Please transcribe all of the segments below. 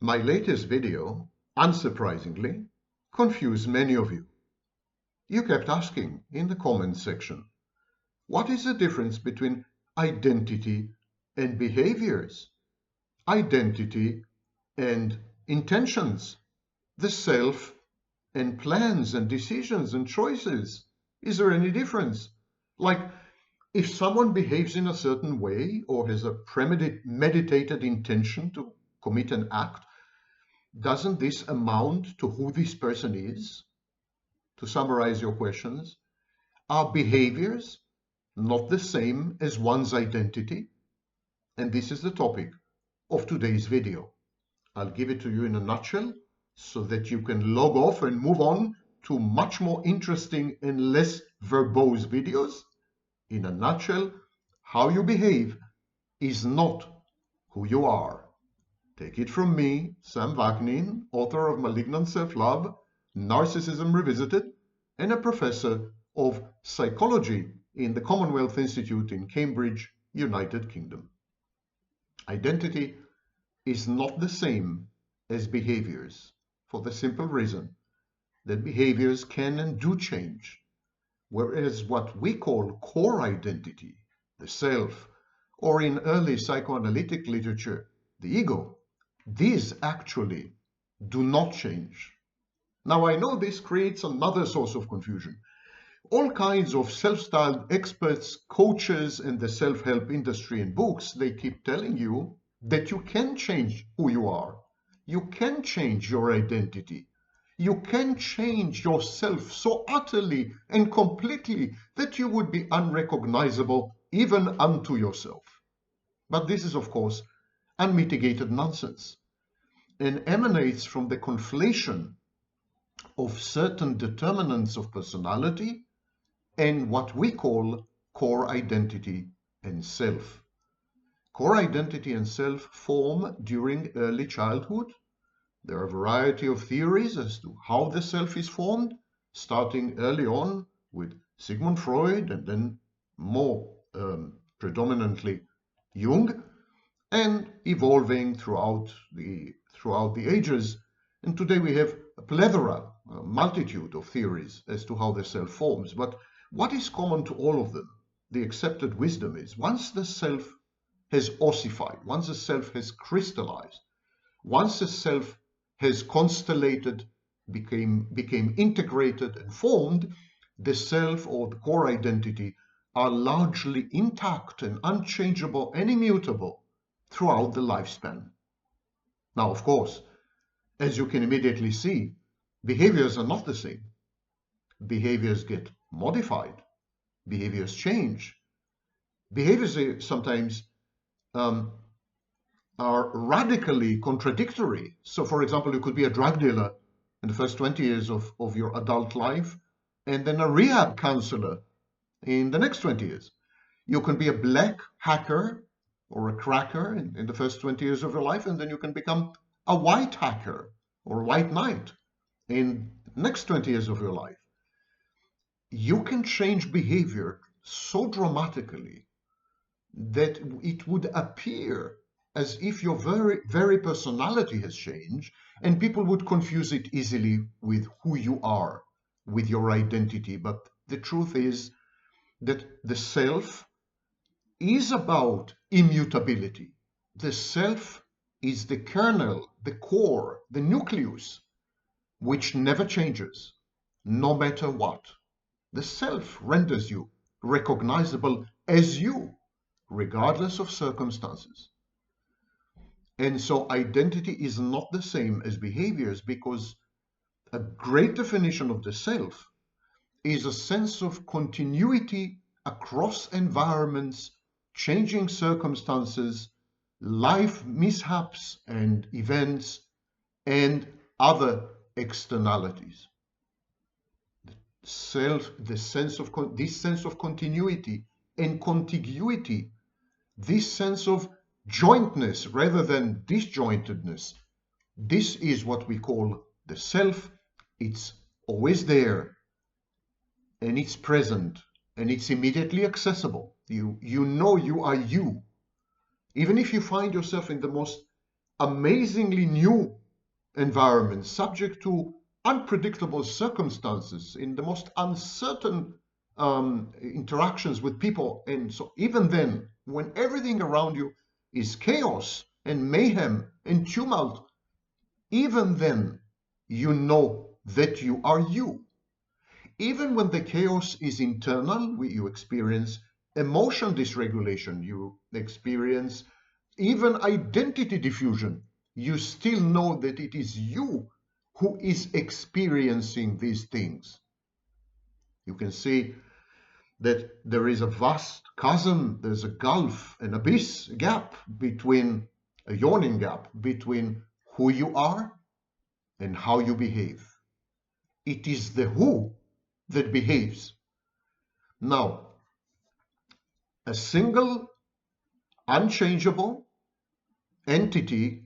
My latest video, unsurprisingly, confused many of you. You kept asking in the comments section, what is the difference between identity and behaviors? Identity and intentions, the self and plans and decisions and choices. Is there any difference? Like, if someone behaves in a certain way or has a premeditated intention to commit an act, doesn't this amount to who this person is? To summarize your questions, are behaviors not the same as one's identity? And this is the topic of today's video. I'll give it to you in a nutshell so that you can log off and move on to much more interesting and less verbose videos. In a nutshell, how you behave is not who you are. Take it from me, Sam Vaknin, author of Malignant Self-Love, Narcissism Revisited, and a professor of psychology in the Commonwealth Institute in Cambridge, United Kingdom. Identity is not the same as behaviors for the simple reason that behaviors can and do change, whereas what we call core identity, the self, or in early psychoanalytic literature, the ego, these actually do not change. Now, I know this creates another source of confusion. All kinds of self-styled experts, coaches in the self-help industry and books, they keep telling you that you can change who you are. You can change your identity. You can change yourself so utterly and completely that you would be unrecognizable even unto yourself. But this is, of course, unmitigated nonsense and emanates from the conflation of certain determinants of personality and what we call core identity and self. Core identity and self form during early childhood. There are a variety of theories as to how the self is formed, starting early on with Sigmund Freud and then more predominantly Jung, and evolving throughout the ages. And today we have a plethora, a multitude of theories as to how the self forms. But what is common to all of them, the accepted wisdom is, once the self has ossified, once the self has crystallized, once the self has constellated, became integrated and formed, the self or the core identity are largely intact and unchangeable and immutable throughout the lifespan. Now, of course, as you can immediately see, behaviors are not the same. Behaviors get modified. Behaviors change. Behaviors sometimes are radically contradictory. So, for example, you could be a drug dealer in the first 20 years of your adult life and then a rehab counselor in the next 20 years. You can be a black hacker or a cracker in the first 20 years of your life, and then you can become a white hacker or a white knight in the next 20 years of your life. You can change behavior so dramatically that it would appear as if your very personality has changed, and people would confuse it easily with who you are, with your identity. But the truth is that the self is about immutability. The self is the kernel, the core, the nucleus, which never changes, no matter what. The self renders you recognizable as you, regardless of circumstances. And so identity is not the same as behaviors, because a great definition of the self is a sense of continuity across environments, changing circumstances, life mishaps and events, and other externalities. This sense of continuity and contiguity, this sense of jointness rather than disjointedness, this is what we call the self. It's always there, and it's present, and it's immediately accessible. You know you are you. Even if you find yourself in the most amazingly new environment, subject to unpredictable circumstances, in the most uncertain interactions with people. And so even then, when everything around you is chaos and mayhem and tumult, even then you know that you are you. Even when the chaos is internal, you experience emotion dysregulation, you experience even identity diffusion, you still know that it is you who is experiencing these things. You can see that there is a vast chasm, there's a gulf, an abyss, a gap between, a yawning gap between who you are and how you behave. It is the who that behaves. Now, a single, unchangeable entity,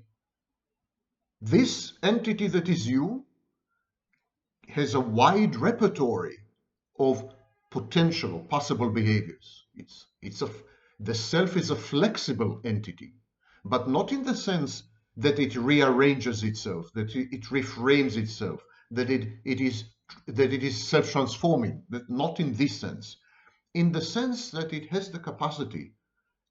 this entity that is you, has a wide repertoire of potential, possible behaviors. The self is a flexible entity, but not in the sense that it rearranges itself, that it reframes itself, that it is self-transforming, that not in this sense. In the sense that it has the capacity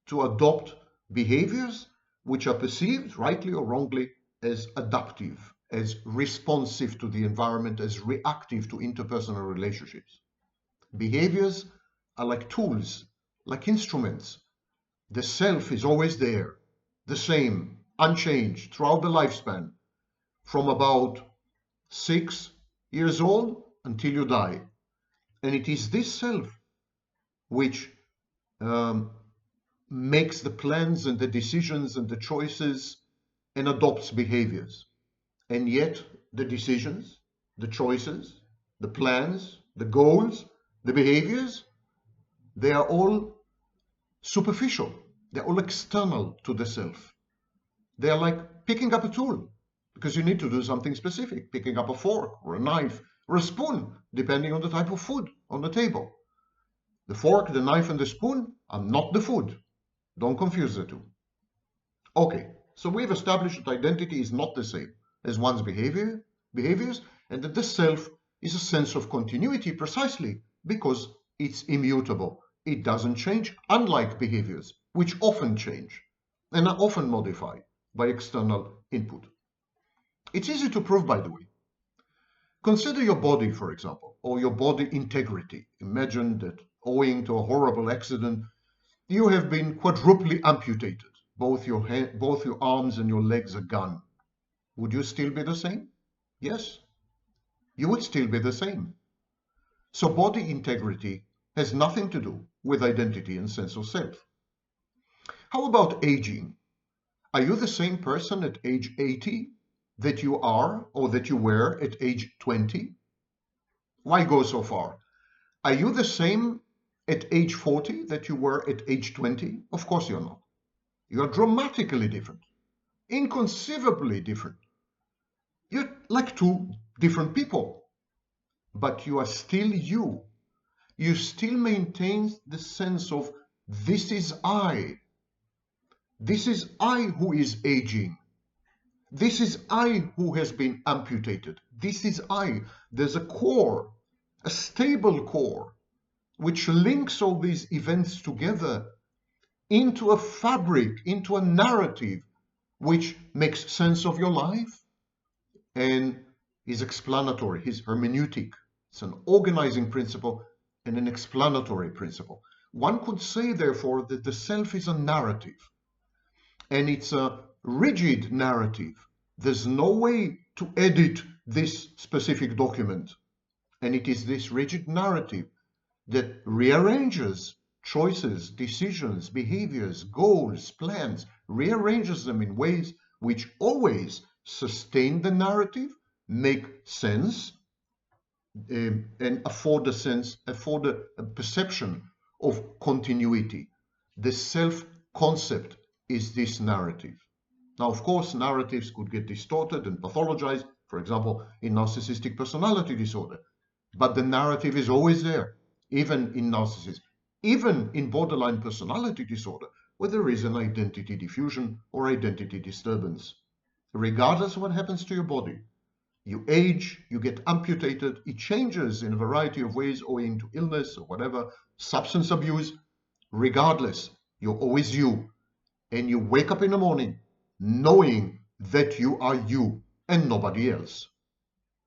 to adopt behaviors which are perceived, rightly or wrongly, as adaptive, as responsive to the environment, as reactive to interpersonal relationships. Behaviors are like tools, like instruments. The self is always there, the same, unchanged throughout the lifespan, from about 6 years old until you die. And it is this self which um, makes the plans and the decisions and the choices and adopts behaviors. And yet the decisions, the choices, the plans, the goals, the behaviors, they are all superficial. They're all external to the self. They're like picking up a tool because you need to do something specific, picking up a fork or a knife or a spoon, depending on the type of food on the table. The fork, the knife, and the spoon are not the food. Don't confuse the two. Okay, so we've established that identity is not the same as one's behaviors, and that the self is a sense of continuity precisely because it's immutable. It doesn't change, unlike behaviors, which often change and are often modified by external input. It's easy to prove, by the way. Consider your body, for example, or your body integrity. Imagine that owing to a horrible accident, you have been quadruply amputated. Both your arms and your legs are gone. Would you still be the same? Yes, you would still be the same. So body integrity has nothing to do with identity and sense of self. How about aging? Are you the same person at age 80 that you are or that you were at age 20? Why go so far? Are you the same at age 40 that you were at age 20? Of course you're not. You're dramatically different, inconceivably different. You're like two different people, but you are still you. You still maintain the sense of this is I. This is I who is aging. This is I who has been amputated. This is I. There's a core, a stable core, which links all these events together into a fabric, into a narrative, which makes sense of your life and is explanatory, his hermeneutic. It's an organizing principle and an explanatory principle. One could say, therefore, that the self is a narrative, and it's a rigid narrative. There's no way to edit this specific document, and it is this rigid narrative that rearranges choices, decisions, behaviors, goals, plans, rearranges them in ways which always sustain the narrative, make sense, and afford a perception of continuity. The self-concept is this narrative. Now, of course, narratives could get distorted and pathologized, for example, in narcissistic personality disorder. But the narrative is always there, even in narcissism, even in borderline personality disorder, where there is an identity diffusion or identity disturbance. regardless of what happens to your body. You age, you get amputated, it changes in a variety of ways owing to illness or whatever, substance abuse. Regardless, you're always you. And you wake up in the morning knowing that you are you and nobody else.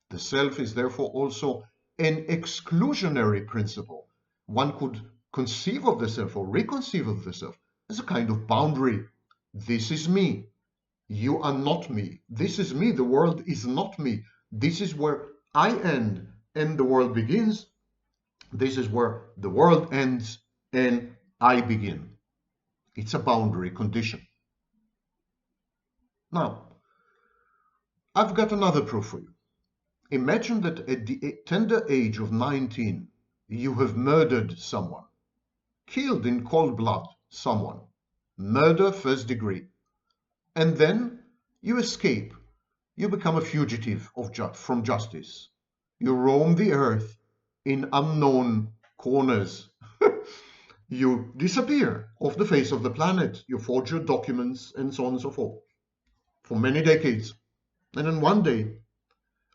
The self is therefore also an exclusionary principle. One could conceive of the self or reconceive of the self as a kind of boundary. This is me. You are not me. This is me. The world is not me. This is where I end and the world begins. This is where the world ends and I begin. It's a boundary condition. Now, I've got another proof for you. Imagine that at the tender age of 19, you have murdered someone, killed in cold blood someone, murder first degree, and then you escape. You become a fugitive from justice. You roam the earth in unknown corners. You disappear off the face of the planet. You forge your documents and so on and so forth for many decades. And then one day,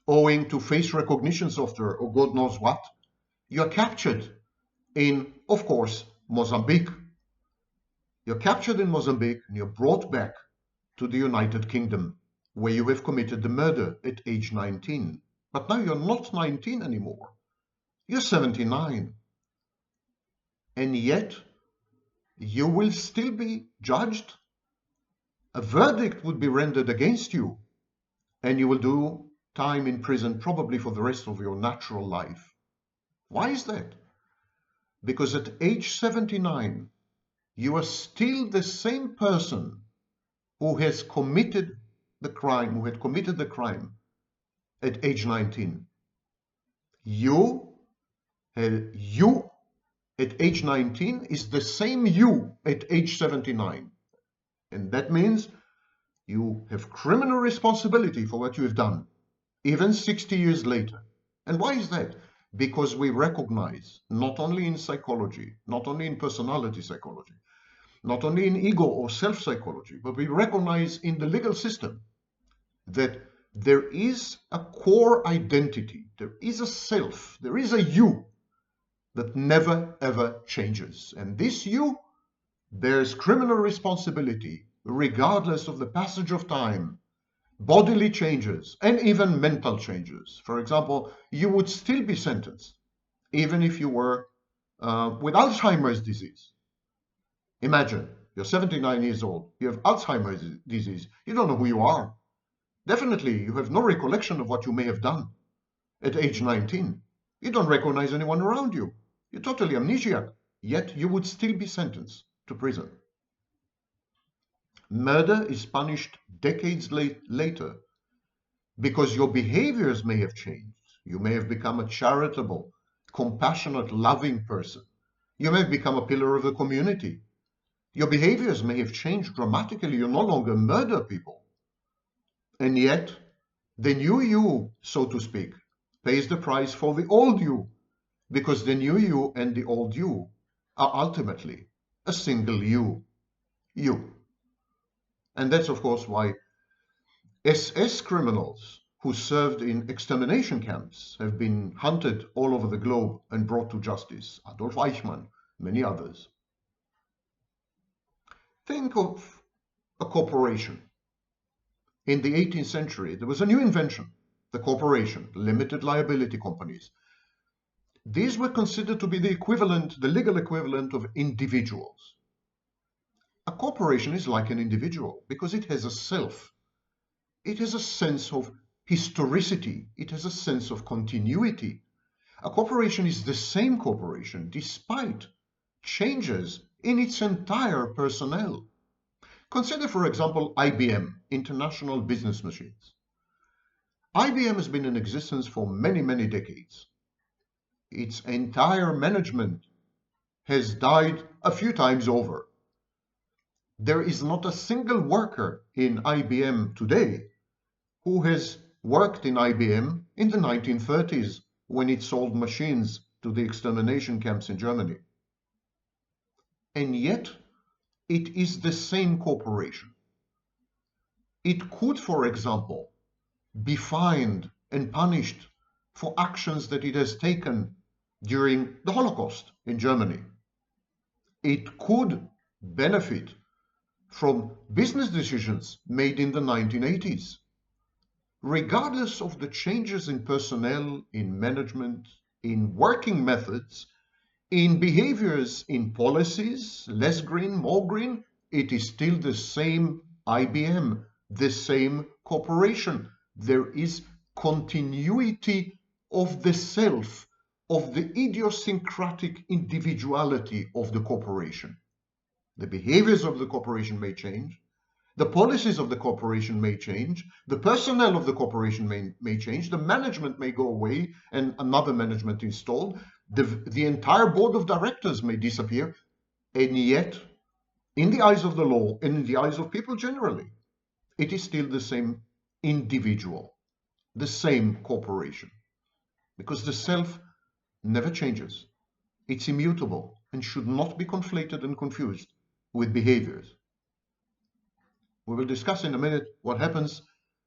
owing to face recognition software or God knows what, you are captured in, of course, Mozambique. You're captured in Mozambique and you're brought back to the United Kingdom, where you have committed the murder at age 19. But now you're not 19 anymore. You're 79. And yet, you will still be judged. A verdict would be rendered against you, and you will do time in prison probably for the rest of your natural life. Why is that? Because at age 79, you are still the same person who has committed the crime, who had committed the crime at age 19. You at age 19 is the same you at age 79. And that means you have criminal responsibility for what you have done, even 60 years later. And why is that? Because we recognize, not only in psychology, not only in personality psychology, not only in ego or self-psychology, but we recognize in the legal system that there is a core identity, there is a self, there is a you that never ever changes. And this you bears criminal responsibility regardless of the passage of time, bodily changes, and even mental changes. For example, you would still be sentenced even if you were with Alzheimer's disease. Imagine, you're 79 years old, you have Alzheimer's disease, you don't know who you are. Definitely, you have no recollection of what you may have done at age 19. You don't recognize anyone around you. You're totally amnesiac, yet you would still be sentenced to prison. Murder is punished decades later because your behaviors may have changed. You may have become a charitable, compassionate, loving person. You may have become a pillar of the community. Your behaviors may have changed dramatically. You no longer murder people. And yet, the new you, so to speak, pays the price for the old you, because the new you and the old you are ultimately a single you. And that's, of course, why SS criminals who served in extermination camps have been hunted all over the globe and brought to justice. Adolf Eichmann, many others. Think of a corporation. In the 18th century, there was a new invention, the corporation, limited liability companies. These were considered to be the equivalent, the legal equivalent of individuals. A corporation is like an individual because it has a self. It has a sense of historicity. It has a sense of continuity. A corporation is the same corporation despite changes in its entire personnel. Consider, for example, IBM, International Business Machines. IBM has been in existence for many, many decades. Its entire management has died a few times over. There is not a single worker in IBM today who has worked in IBM in the 1930s when it sold machines to the extermination camps in Germany. And yet, it is the same corporation. It could, for example, be fined and punished for actions that it has taken during the Holocaust in Germany. It could benefit from business decisions made in the 1980s. Regardless of the changes in personnel, in management, in working methods, in behaviors, in policies, less green, more green, it is still the same IBM, the same corporation. There is continuity of the self, of the idiosyncratic individuality of the corporation. The behaviors of the corporation may change, the policies of the corporation may change, the personnel of the corporation may change, the management may go away and another management installed, the entire board of directors may disappear, and yet, in the eyes of the law and in the eyes of people generally, it is still the same individual, the same corporation, because the self never changes. It's immutable and should not be conflated and confused with behaviors. We will discuss in a minute what happens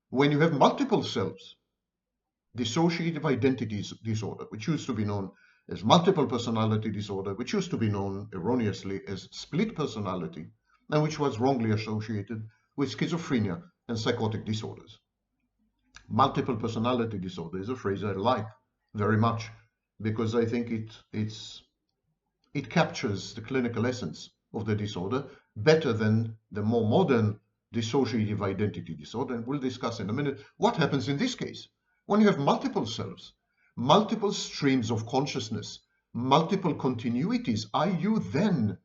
when you have multiple selves. Dissociative identity disorder, which used to be known as multiple personality disorder, which used to be known erroneously as split personality, and which was wrongly associated with schizophrenia and psychotic disorders. Multiple personality disorder is a phrase I like very much because I think it captures the clinical essence of the disorder better than the more modern dissociative identity disorder, and we'll discuss in a minute what happens in this case. When you have multiple selves, multiple streams of consciousness, multiple continuities, are you then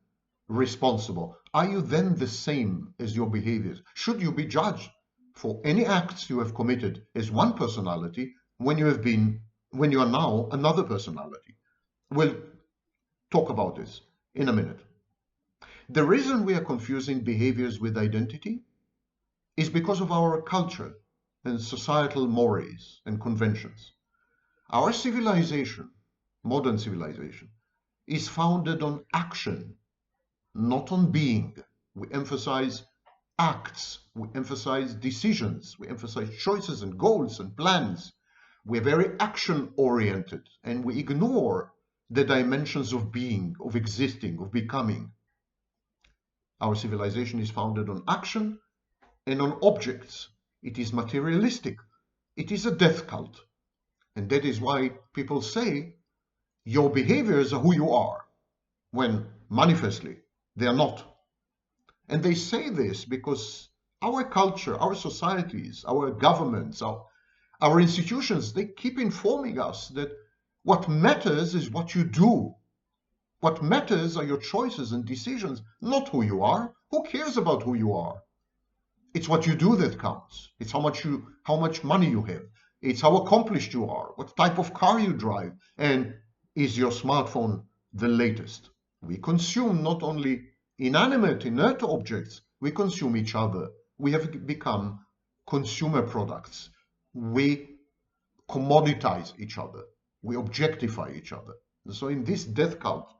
responsible? Are you then the same as your behaviors? Should you be judged for any acts you have committed as one personality when you are now another personality? We'll talk about this in a minute. The reason we are confusing behaviors with identity is because of our culture and societal mores and conventions. Our civilization, modern civilization, is founded on action, not on being. We emphasize acts, we emphasize decisions, we emphasize choices and goals and plans. We're very action-oriented and we ignore the dimensions of being, of existing, of becoming. Our civilization is founded on action and on objects. It is materialistic. It is a death cult. And that is why people say your behaviors are who you are, when manifestly they are not. And they say this because our culture, our societies, our governments, our institutions, they keep informing us that what matters is what you do. What matters are your choices and decisions, not who you are. Who cares about who you are? It's what you do that counts. It's how much money you have. It's how accomplished you are, what type of car you drive, and is your smartphone the latest? We consume not only inanimate, inert objects, we consume each other. We have become consumer products. We commoditize each other. We objectify each other. So in this death cult,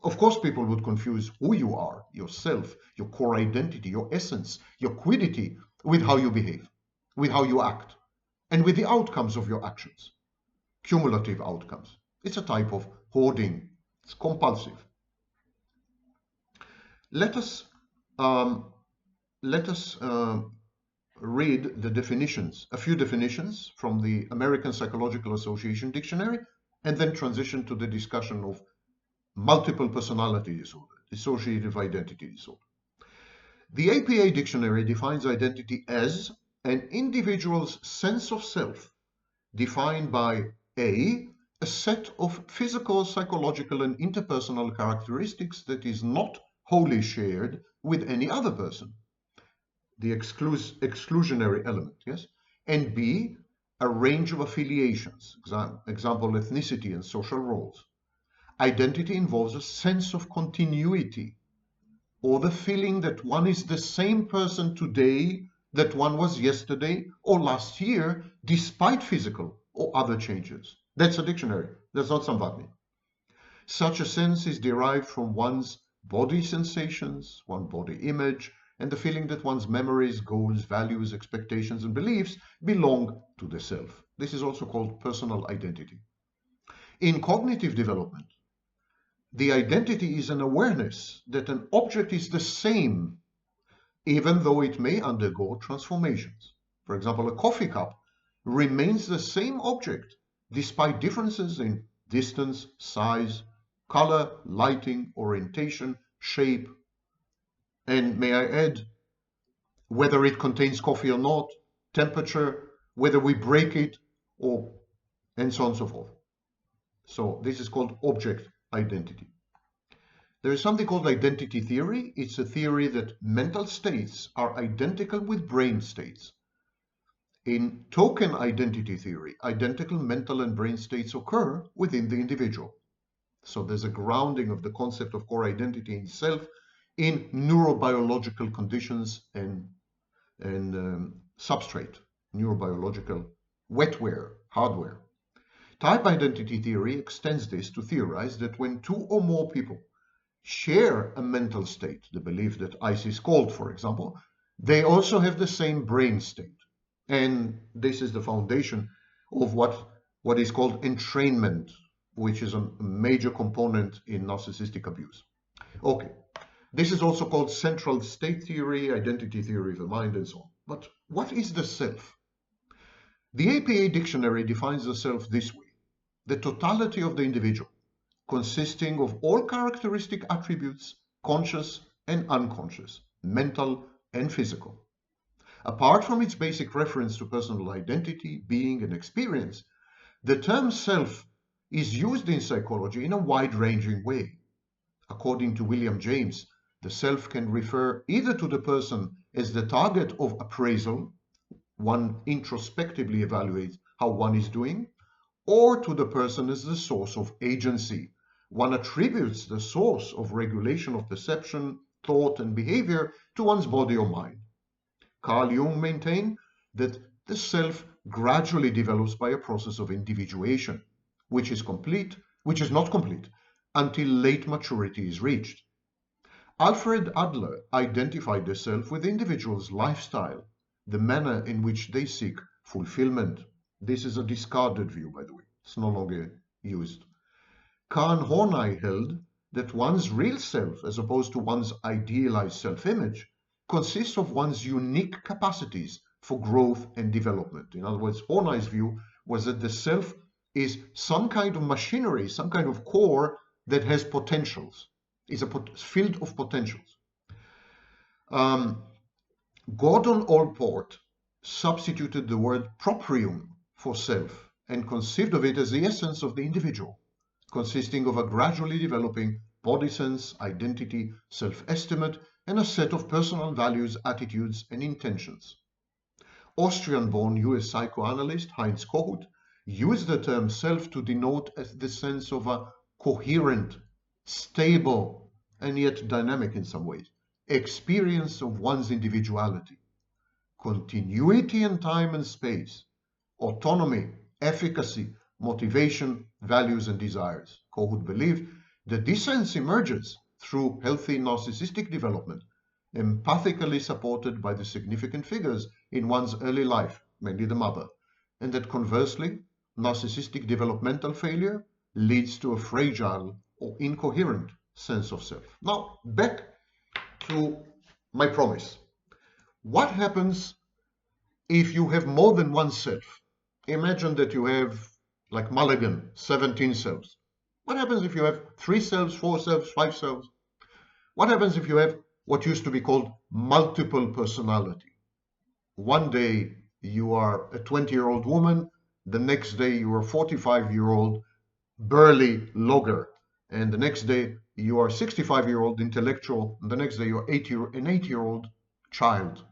of course, people would confuse who you are, yourself, your core identity, your essence, your quiddity, with how you behave, with how you act, and with the outcomes of your actions, cumulative outcomes. It's a type of hoarding. It's compulsive. Let us read the definitions, a few definitions from the American Psychological Association dictionary, and then transition to the discussion of multiple personality disorder, dissociative identity disorder. The APA dictionary defines identity as an individual's sense of self, defined by a set of physical, psychological, and interpersonal characteristics that is not wholly shared with any other person. The exclusionary element, yes? And B, a range of affiliations, example, ethnicity and social roles. Identity involves a sense of continuity, or the feeling that one is the same person today that one was yesterday or last year, despite physical or other changes. That's a dictionary. That's not Samvatni. Such a sense is derived from one's body sensations, one's body image, and the feeling that one's memories, goals, values, expectations, and beliefs belong to the self. This is also called personal identity. In cognitive development, the identity is an awareness that an object is the same, even though it may undergo transformations. For example, a coffee cup remains the same object despite differences in distance, size, color, lighting, orientation, shape, and may I add, whether it contains coffee or not, temperature, whether we break it, or and so on and so forth. So this is called object identity. There is something called identity theory. It's a theory that mental states are identical with brain states. In token identity theory, identical mental and brain states occur within the individual. So there's a grounding of the concept of core identity in self in neurobiological conditions and substrate, neurobiological wetware, hardware. Type identity theory extends this to theorize that when two or more people share a mental state, the belief that ice is cold, for example, they also have the same brain state. And this is the foundation of what is called entrainment, which is a major component in narcissistic abuse. Okay, this is also called central state theory, identity theory of the mind, and so on. But what is the self? The APA dictionary defines the self this way: the totality of the individual, consisting of all characteristic attributes, conscious and unconscious, mental and physical. Apart from its basic reference to personal identity, being, and experience, the term self is used in psychology in a wide-ranging way. According to William James, the self can refer either to the person as the target of appraisal, one introspectively evaluates how one is doing, or to the person as the source of agency. One attributes the source of regulation of perception, thought, and behavior to one's body or mind. Carl Jung maintained that the self gradually develops by a process of individuation, which is not complete until late maturity is reached. Alfred Adler identified the self with the individual's lifestyle, the manner in which they seek fulfillment. This is a discarded view, by the way. It's no longer used. Karen Horney held that one's real self, as opposed to one's idealized self-image, consists of one's unique capacities for growth and development. In other words, Horney's view was that the self is some kind of machinery, some kind of core that has potentials, is a field of potentials. Gordon Allport substituted the word proprium for self and conceived of it as the essence of the individual, consisting of a gradually developing body sense, identity, self-estimate, and a set of personal values, attitudes, and intentions. Austrian-born US psychoanalyst Heinz Kohut used the term self to denote the sense of a coherent, stable, and yet dynamic in some ways, experience of one's individuality, continuity in time and space, autonomy, efficacy, motivation, values, and desires. Kohut believed that this sense emerges through healthy narcissistic development, empathically supported by the significant figures in one's early life, mainly the mother, and that conversely, narcissistic developmental failure leads to a fragile or incoherent sense of self. Now, back to my promise. What happens if you have more than one self? Imagine that you have, like Mulligan, 17 selves. What happens if you have 3 selves, 4 selves, 5 selves? What happens if you have what used to be called multiple personality? One day you are a 20-year-old woman, the next day you are a 45-year-old burly logger, and the next day you are a 65-year-old intellectual, and the next day you're an 8-year-old child.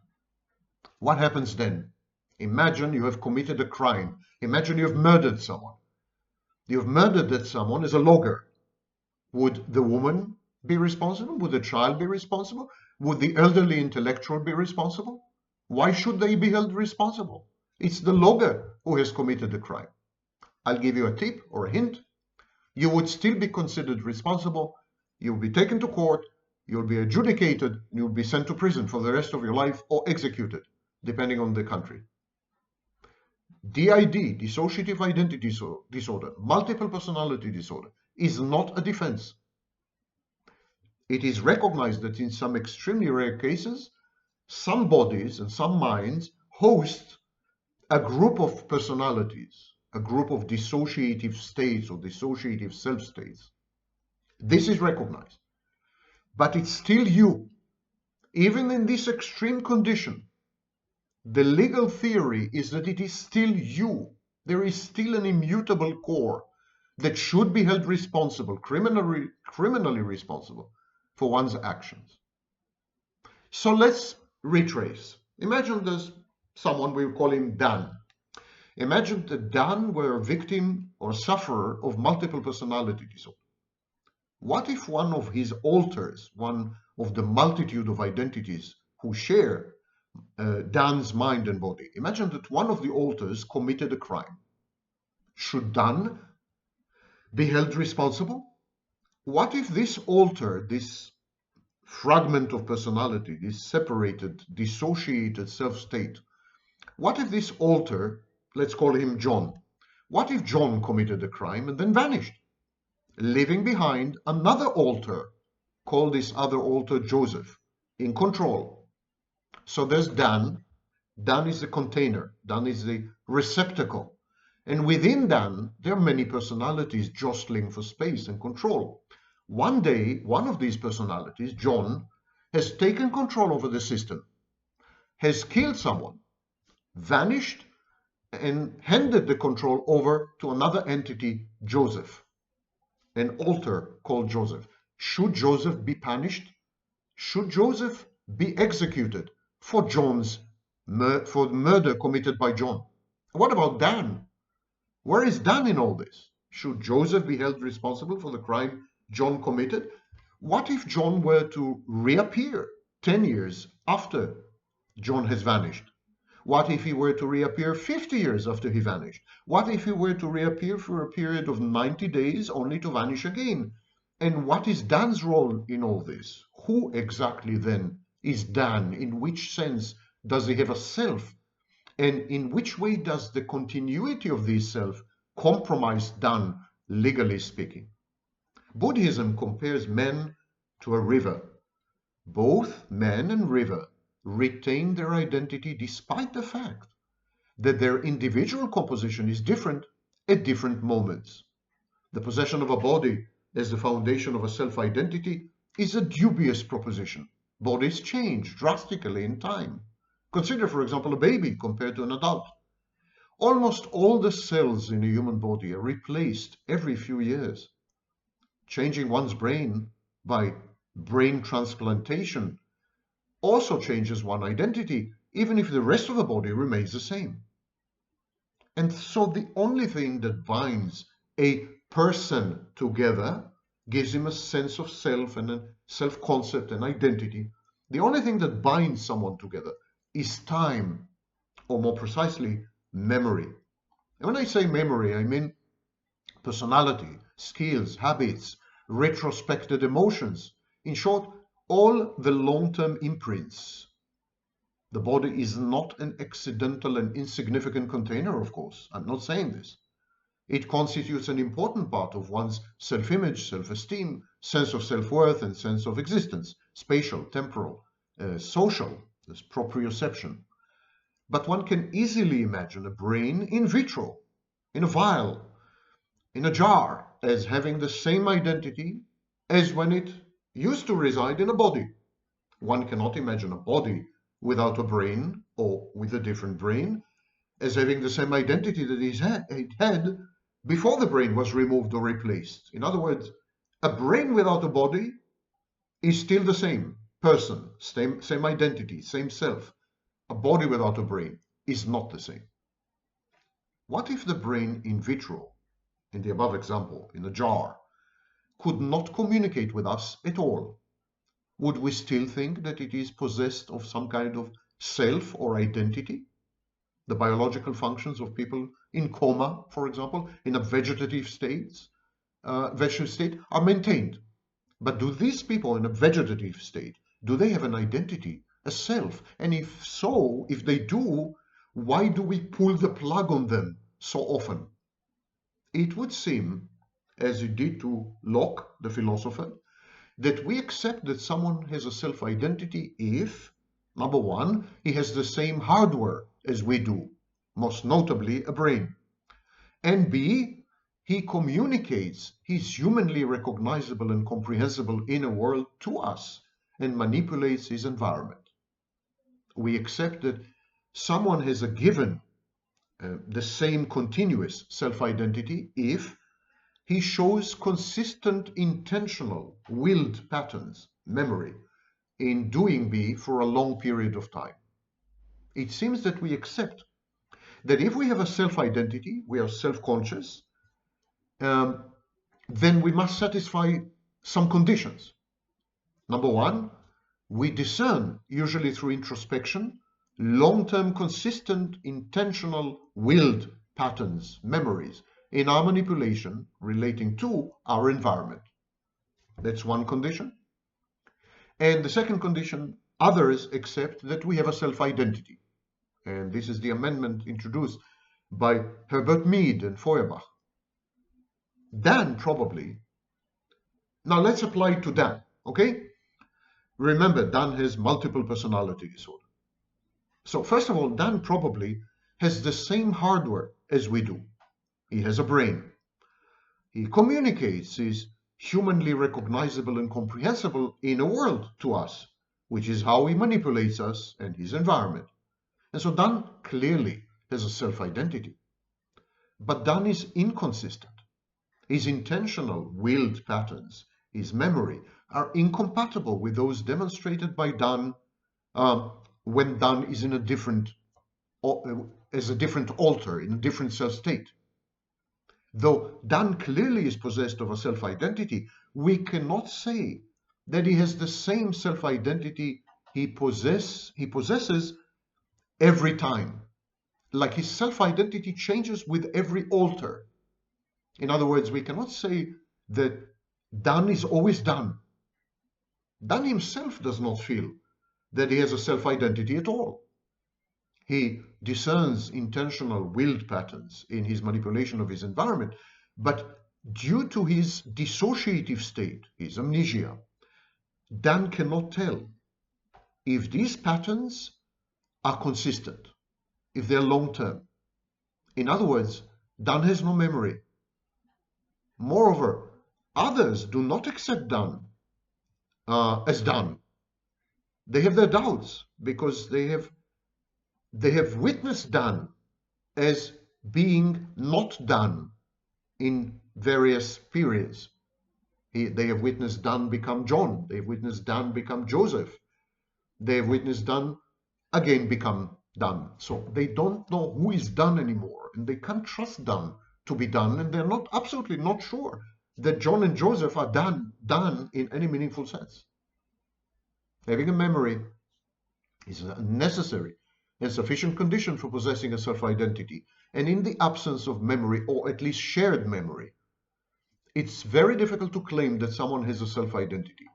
What happens then? Imagine you have committed a crime. Imagine you have murdered someone. You have murdered that someone as a logger. Would the woman be responsible? Would the child be responsible? Would the elderly intellectual be responsible? Why should they be held responsible? It's the logger who has committed the crime. I'll give you a tip or a hint. You would still be considered responsible. You will be taken to court. you'll be adjudicated, you'll be sent to prison for the rest of your life or executed, depending on the country. DID, dissociative identity disorder, multiple personality disorder, is not a defense. It is recognized that in some extremely rare cases, some bodies and some minds host a group of personalities, a group of dissociative states or dissociative self-states. This is recognized. But it's still you. Even in this extreme condition, the legal theory is that it is still you. There is still an immutable core that should be held responsible, criminally responsible, for one's actions. So let's retrace. Imagine there's someone, we'll call him Dan. Imagine that Dan were a victim or sufferer of multiple personality disorder. What if one of his alters, one of the multitude of identities who share Dan's mind and body, imagine that one of the alters committed a crime. Should Dan be held responsible? What if this alter, this fragment of personality, this separated, dissociated self-state, what if this alter, let's call him John, what if John committed a crime and then vanished, leaving behind another alter, call this other alter Joseph, in control? So there's Dan. Dan is the container. Dan is the receptacle. And within Dan, there are many personalities jostling for space and control. One day, one of these personalities, John, has taken control over the system, has killed someone, vanished, and handed the control over to another entity, Joseph, an alter called Joseph. Should Joseph be punished? Should Joseph be executed for for the murder committed by John? What about Dan? Where is Dan in all this? Should Joseph be held responsible for the crime John committed? What if John were to reappear 10 years after John has vanished? What if he were to reappear 50 years after he vanished? What if he were to reappear for a period of 90 days only to vanish again? And what is Dan's role in all this? Who exactly then is Dan? In which sense does he have a self? And in which way does the continuity of this self compromise Dan, legally speaking? Buddhism compares man to a river. Both man and river retain their identity despite the fact that their individual composition is different at different moments. The possession of a body as the foundation of a self-identity is a dubious proposition. Bodies change drastically in time. Consider, for example, a baby compared to an adult. Almost all the cells in a human body are replaced every few years. Changing one's brain by brain transplantation also changes one identity, even if the rest of the body remains the same. And so the only thing that binds a person together, gives him a sense of self and a self-concept and identity. The only thing that binds someone together is time, or more precisely, memory. And when I say memory, I mean personality, skills, habits, retrospected emotions. In short, all the long-term imprints. The body is not an accidental and insignificant container, of course. I'm not saying this. It constitutes an important part of one's self-image, self-esteem, sense of self-worth, and sense of existence, spatial, temporal, social, this proprioception. But one can easily imagine a brain in vitro, in a vial, in a jar, as having the same identity as when it used to reside in a body. One cannot imagine a body without a brain, or with a different brain, as having the same identity that it had before the brain was removed or replaced. In other words, a brain without a body is still the same person, same identity, same self. A body without a brain is not the same. What if the brain in vitro, in the above example, in a jar, could not communicate with us at all? Would we still think that it is possessed of some kind of self or identity? The biological functions of people in coma, for example, in a vegetative state, are maintained. But do these people in a vegetative state, do they have an identity, a self? And if so, if they do, why do we pull the plug on them so often? It would seem, as it did to Locke, the philosopher, that we accept that someone has a self-identity if, number one, he has the same hardware as we do, most notably a brain, and B, he communicates his humanly recognizable and comprehensible inner world to us and manipulates his environment. We accept that someone has a given the same continuous self-identity if he shows consistent, intentional, willed patterns, memory, in doing B for a long period of time. It seems that we accept that if we have a self-identity, we are self-conscious, um, then we must satisfy some conditions. Number one, we discern, usually through introspection, long-term, consistent, intentional, willed patterns, memories in our manipulation relating to our environment. That's one condition. And the second condition, others accept that we have a self-identity. And this is the amendment introduced by Herbert Mead and Feuerbach. Dan probably, now let's apply it to Dan, okay? Remember, Dan has multiple personality disorder. So first of all, Dan probably has the same hardware as we do. He has a brain. He communicates his humanly recognizable and comprehensible inner world to us, which is how he manipulates us and his environment. And so Dan clearly has a self-identity. But Dan is inconsistent. His intentional, willed patterns, his memory, are incompatible with those demonstrated by Dan when Dan is in a different, as a different alter, in a different self-state. Though Dan clearly is possessed of a self-identity, we cannot say that he has the same self-identity he possesses every time. Like his self-identity changes with every alter. In other words, we cannot say that Dan is always Dan. Dan himself does not feel that he has a self-identity at all. He discerns intentional willed patterns in his manipulation of his environment, but due to his dissociative state, his amnesia, Dan cannot tell if these patterns are consistent, if they're long-term. In other words, Dan has no memory. Moreover, others do not accept Dan as Dan. They have their doubts because they have witnessed Dan as being not Dan in various periods. They have witnessed Dan become John. They have witnessed Dan become Joseph. They have witnessed Dan again become Dan. So they don't know who is Dan anymore, and they can't trust Dan to be Dan, and they're not absolutely not sure that John and Joseph are Dan in any meaningful sense. Having a memory is a necessary and sufficient condition for possessing a self-identity. And in the absence of memory, or at least shared memory, it's very difficult to claim that someone has a self-identity.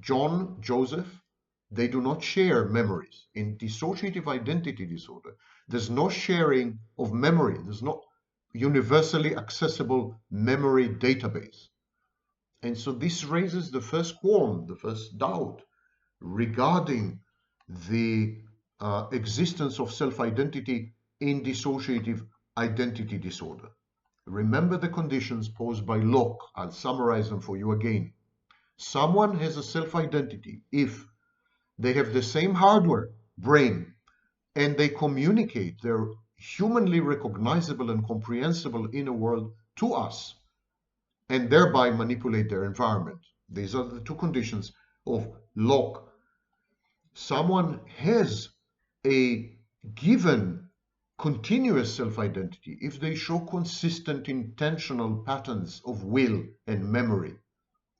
John, Joseph, they do not share memories. In dissociative identity disorder, there's no sharing of memory. There's no universally accessible memory database. And so this raises the first qualm, the first doubt regarding the existence of self-identity in dissociative identity disorder. Remember the conditions posed by Locke. I'll summarize them for you again. Someone has a self-identity if they have the same hardware, brain, and they communicate their humanly recognizable and comprehensible inner world to us, and thereby manipulate their environment. These are the two conditions of Locke. Someone has a given continuous self-identity if they show consistent intentional patterns of will and memory,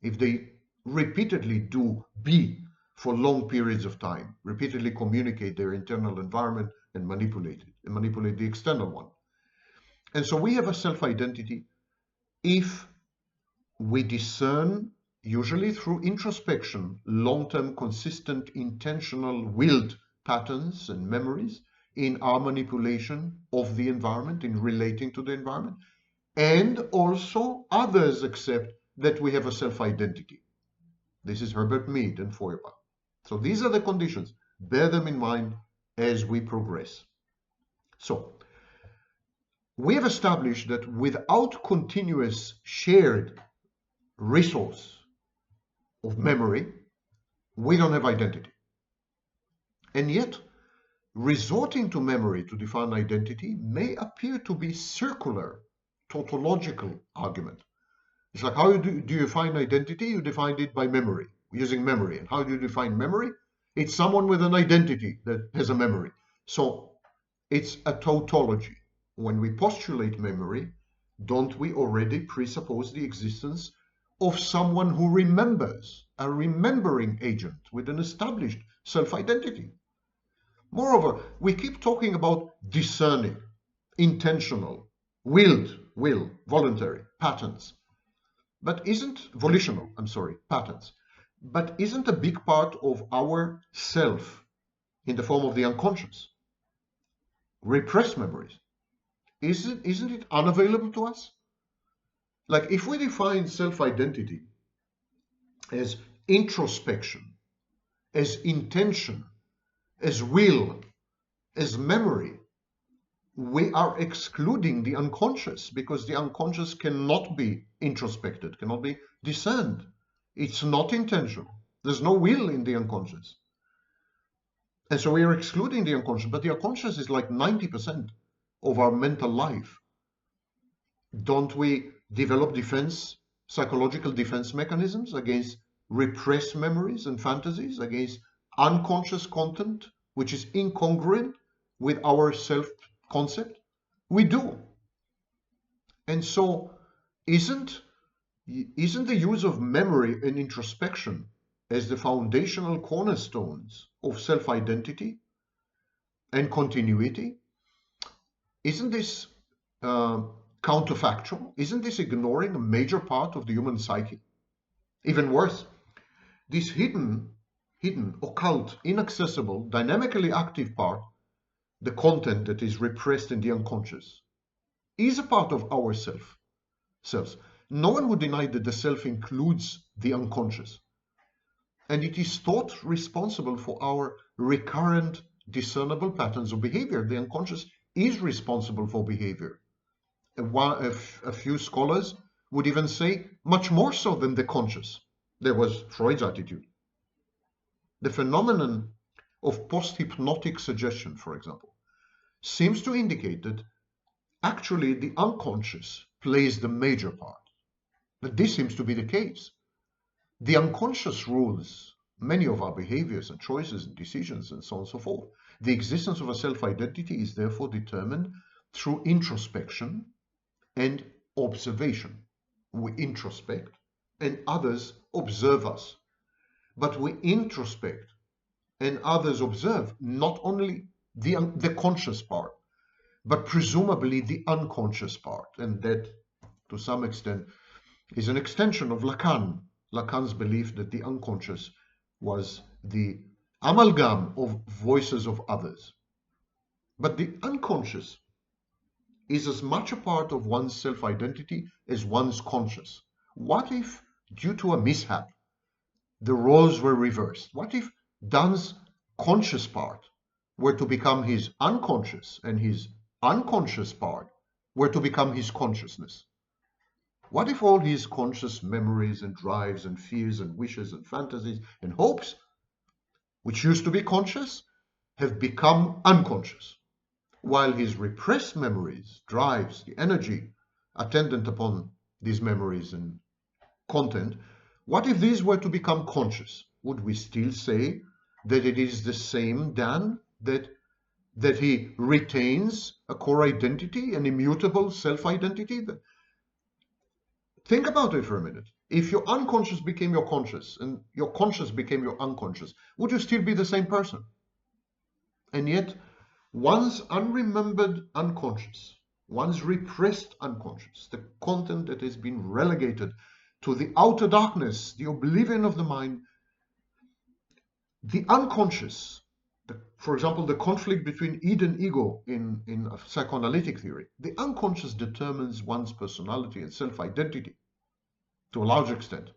if they repeatedly do B for long periods of time, repeatedly communicate their internal environment and manipulate it, and manipulate the external one. And so we have a self-identity if we discern usually through introspection, long-term, consistent, intentional, willed patterns and memories in our manipulation of the environment, in relating to the environment, and also others accept that we have a self-identity. This is Herbert Mead and Feuerbach. So these are the conditions. Bear them in mind as we progress. So we have established that without continuous shared resource of memory, we don't have identity. And yet, resorting to memory to define identity may appear to be circular, tautological argument. It's like, how do you define identity? You define it by memory, using memory. And how do you define memory? It's someone with an identity that has a memory. So it's a tautology. When we postulate memory, don't we already presuppose the existence of someone who remembers, a remembering agent with an established self-identity? Moreover, we keep talking about discerning, intentional, will, voluntary, patterns. But patterns. But isn't a big part of our self in the form of the unconscious? Repressed memories. Isn't it unavailable to us? Like if we define self-identity as introspection, as intention, as will, as memory, we are excluding the unconscious, because the unconscious cannot be introspected, cannot be discerned. It's not intentional. There's no will in the unconscious. And so we are excluding the unconscious, but the unconscious is like 90% of our mental life. Don't we develop psychological defense mechanisms against repressed memories and fantasies, against unconscious content which is incongruent with our self-concept? We do. And so isn't the use of memory and introspection as the foundational cornerstones of self-identity and continuity, isn't this counterfactual? Isn't this ignoring a major part of the human psyche? Even worse, this hidden, occult, inaccessible, dynamically active part, the content that is repressed in the unconscious, is a part of our selves. No one would deny that the self includes the unconscious. And it is thought responsible for our recurrent discernible patterns of behavior. The unconscious is responsible for behavior. A few scholars would even say much more so than the conscious. There was Freud's attitude. The phenomenon of post-hypnotic suggestion, for example, seems to indicate that actually the unconscious plays the major part. But this seems to be the case. The unconscious rules many of our behaviors and choices and decisions and so on and so forth. The existence of a self-identity is therefore determined through introspection and observation. We introspect and others observe us. But we introspect and others observe not only the conscious part, but presumably the unconscious part. And that, to some extent, is an extension of Lacan's belief that the unconscious was the amalgam of voices of others. But the unconscious is as much a part of one's self-identity as one's conscious. What if, due to a mishap, the roles were reversed? What if Dan's conscious part were to become his unconscious and his unconscious part were to become his consciousness? What if all his conscious memories and drives and fears and wishes and fantasies and hopes, which used to be conscious, have become unconscious, while his repressed memories, drives, the energy attendant upon these memories and content, what if these were to become conscious? Would we still say that it is the same Dan, that he retains a core identity, an immutable self-identity? Think about it for a minute. If your unconscious became your conscious and your conscious became your unconscious, would you still be the same person? And yet, one's unremembered unconscious, one's repressed unconscious, the content that has been relegated to the outer darkness, the oblivion of the mind, the unconscious, for example, the conflict between id and ego in a psychoanalytic theory, the unconscious determines one's personality and self-identity to a large extent.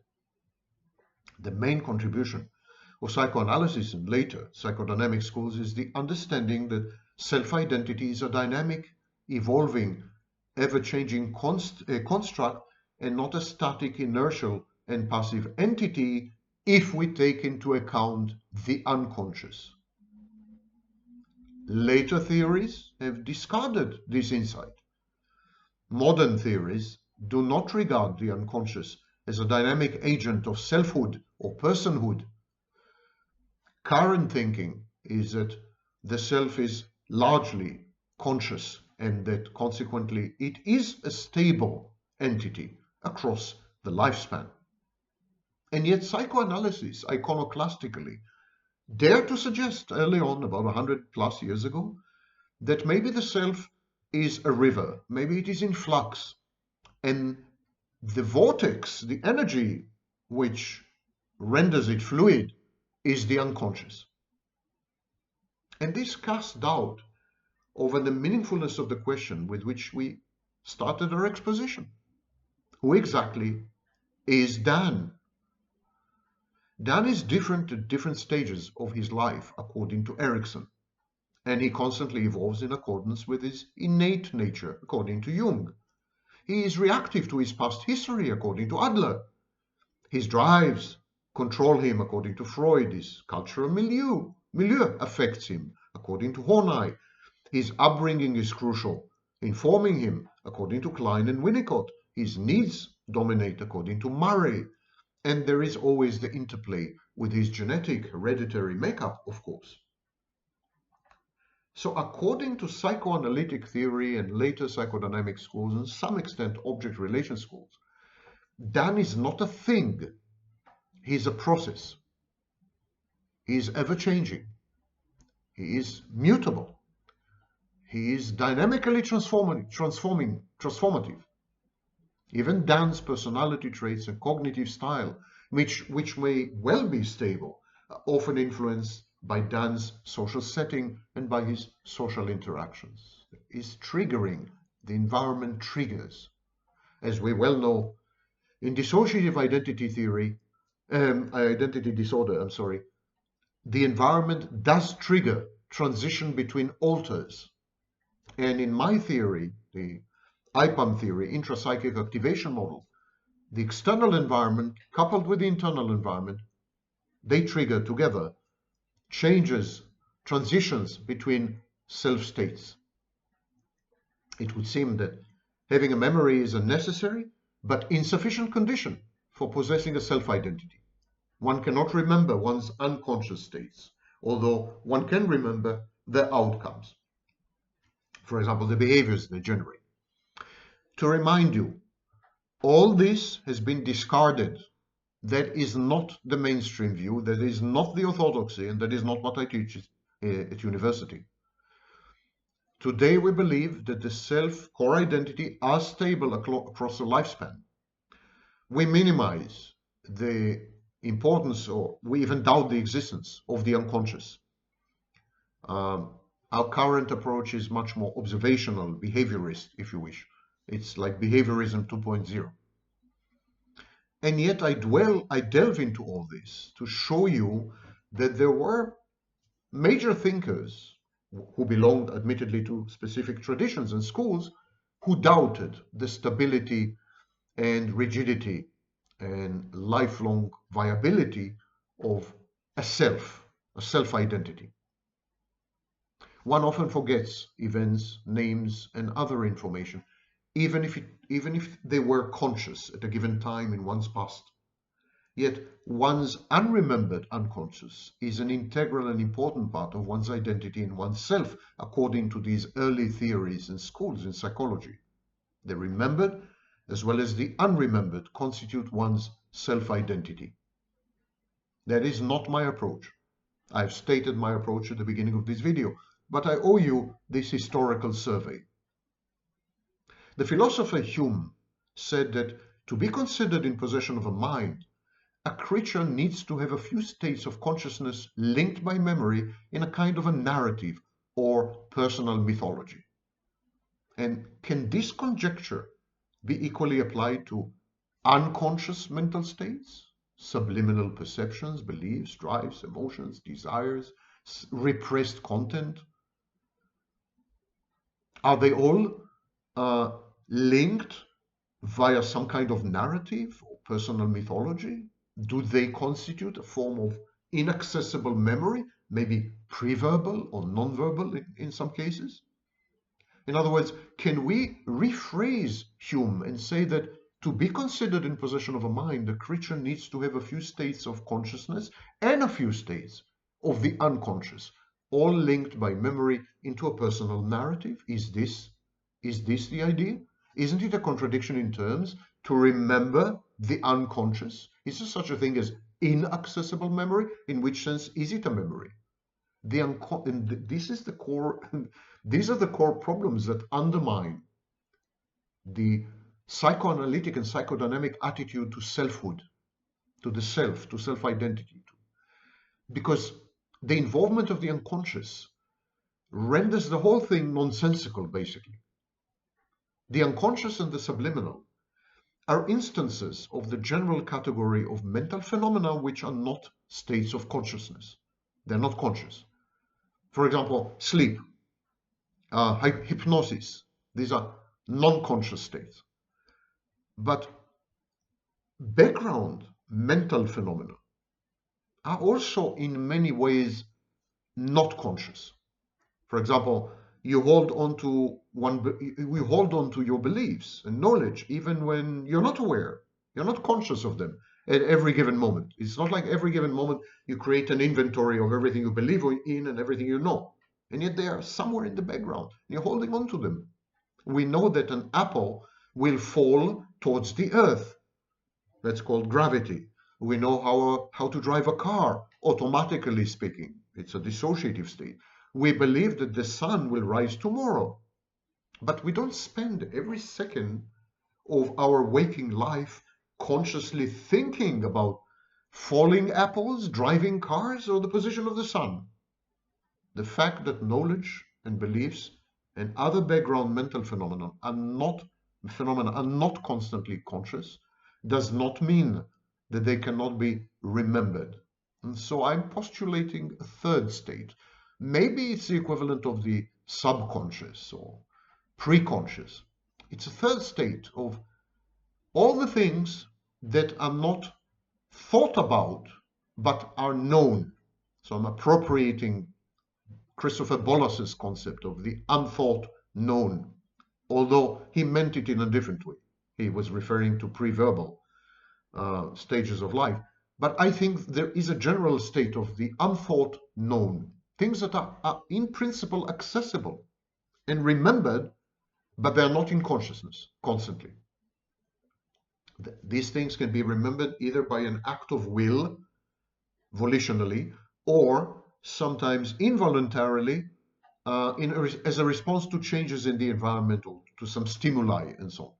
The main contribution of psychoanalysis and later psychodynamic schools is the understanding that self-identity is a dynamic, evolving, ever-changing construct and not a static, inertial, and passive entity if we take into account the unconscious. Later theories have discarded this insight. Modern theories do not regard the unconscious as a dynamic agent of selfhood or personhood. Current thinking is that the self is largely conscious and that consequently it is a stable entity across the lifespan. And yet psychoanalysis, iconoclastically, dared to suggest early on, about 100 plus years ago, that maybe the self is a river, maybe it is in flux, and the vortex, the energy which renders it fluid, is the unconscious. And this casts doubt over the meaningfulness of the question with which we started our exposition. Who exactly is Dan? Dan is different at different stages of his life, according to Erikson, and he constantly evolves in accordance with his innate nature, according to Hume. He is reactive to his past history, according to Adler. His drives control him, according to Freud. His cultural milieu affects him, according to Horney. His upbringing is crucial, informing him, according to Klein and Winnicott. His needs dominate, according to Murray. And there is always the interplay with his genetic hereditary makeup, of course. So according to psychoanalytic theory and later psychodynamic schools, and to some extent object relation schools, Dan is not a thing. He's a process. He is ever-changing. He is mutable. He is dynamically transformative. Even Dan's personality traits and cognitive style, which may well be stable, are often influenced by Dan's social setting and by his social interactions. Is triggering. The environment triggers. As we well know, in dissociative identity disorder, the environment does trigger transition between alters. And in my theory, the IPAM theory, intrapsychic activation model, the external environment coupled with the internal environment, they trigger together transitions between self states. It would seem that having a memory is a necessary but insufficient condition for possessing a self-identity. One cannot remember one's unconscious states, although one can remember their outcomes. For example, the behaviors they generate. To remind you, all this has been discarded. That is not the mainstream view, that is not the orthodoxy, and that is not what I teach at university. Today we believe that the self-core identity are stable across the lifespan. We minimize the importance, or we even doubt the existence of the unconscious. Our current approach is much more observational, behaviorist, if you wish. It's like behaviorism 2.0. And yet I delve into all this to show you that there were major thinkers who belonged admittedly to specific traditions and schools who doubted the stability and rigidity and lifelong viability of a self-identity. One often forgets events, names, and other information, even if they were conscious at a given time in one's past. Yet one's unremembered unconscious is an integral and important part of one's identity and oneself, according to these early theories and schools in psychology. The remembered as well as the unremembered constitute one's self-identity. That is not my approach. I've stated my approach at the beginning of this video, but I owe you this historical survey. The philosopher Hume said that To be considered in possession of a mind, a creature needs to have a few states of consciousness linked by memory in a kind of a narrative or personal mythology. And can this conjecture be equally applied to unconscious mental states, subliminal perceptions, beliefs, drives, emotions, desires, repressed content? Are they all linked via some kind of narrative or personal mythology? Do they constitute a form of inaccessible memory, maybe pre-verbal or non-verbal in some cases? In other words, can we rephrase Hume and say that to be considered in possession of a mind, the creature needs to have a few states of consciousness and a few states of the unconscious, all linked by memory into a personal narrative? Is this the idea? Isn't it a contradiction in terms to remember the unconscious? Is there such a thing as inaccessible memory? In which sense is it a memory? This is the core. These are the core problems that undermine the psychoanalytic and psychodynamic attitude to selfhood, to the self, to self-identity. Because the involvement of the unconscious renders the whole thing nonsensical, basically. The unconscious and the subliminal are instances of the general category of mental phenomena which are not states of consciousness. They're not conscious. For example, sleep, hypnosis. These are non-conscious states. But background mental phenomena are also in many ways not conscious. For example, you hold on to your beliefs and knowledge even when you're not aware, you're not conscious of them at every given moment. It's not like every given moment you create an inventory of everything you believe in and everything you know. And yet they are somewhere in the background. You're holding on to them. We know that an apple will fall towards the earth. That's called gravity. We know how to drive a car, automatically speaking. It's a dissociative state. We believe that the sun will rise tomorrow. But we don't spend every second of our waking life consciously thinking about falling apples, driving cars, or the position of the sun. The fact that knowledge and beliefs and other background mental phenomena are not constantly conscious does not mean that they cannot be remembered. And so I'm postulating a third state. Maybe it's the equivalent of the subconscious or preconscious. It's a third state of all the things that are not thought about but are known. So I'm appropriating Christopher Bollas's concept of the unthought known, although he meant it in a different way. He was referring to pre-verbal stages of life. But I think there is a general state of the unthought known, things that are in principle accessible and remembered, but they're not in consciousness constantly. These things can be remembered either by an act of will, volitionally, or sometimes involuntarily as a response to changes in the environment or to some stimuli and so on.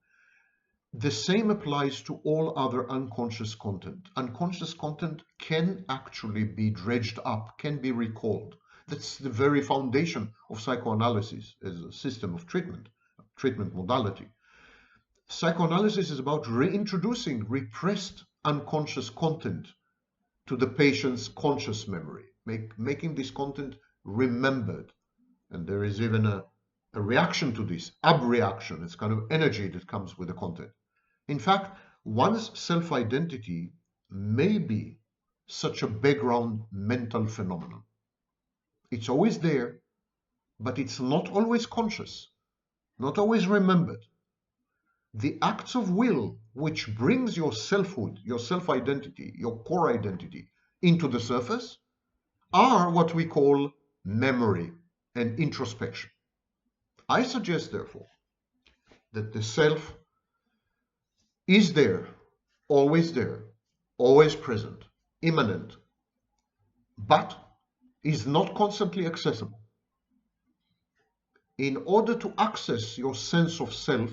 The same applies to all other unconscious content. Unconscious content can actually be dredged up, can be recalled. That's the very foundation of psychoanalysis as a system of treatment modality. Psychoanalysis is about reintroducing repressed unconscious content to the patient's conscious memory, making this content remembered. And there is even a reaction to this, abreaction. It's kind of energy that comes with the content. In fact, one's self-identity may be such a background mental phenomenon. It's always there, but it's not always conscious, not always remembered. The acts of will which brings your selfhood, your self-identity, your core identity into the surface are what we call memory and introspection. I suggest, therefore, that the self is there, always present, immanent, but is not constantly accessible. In order to access your sense of self,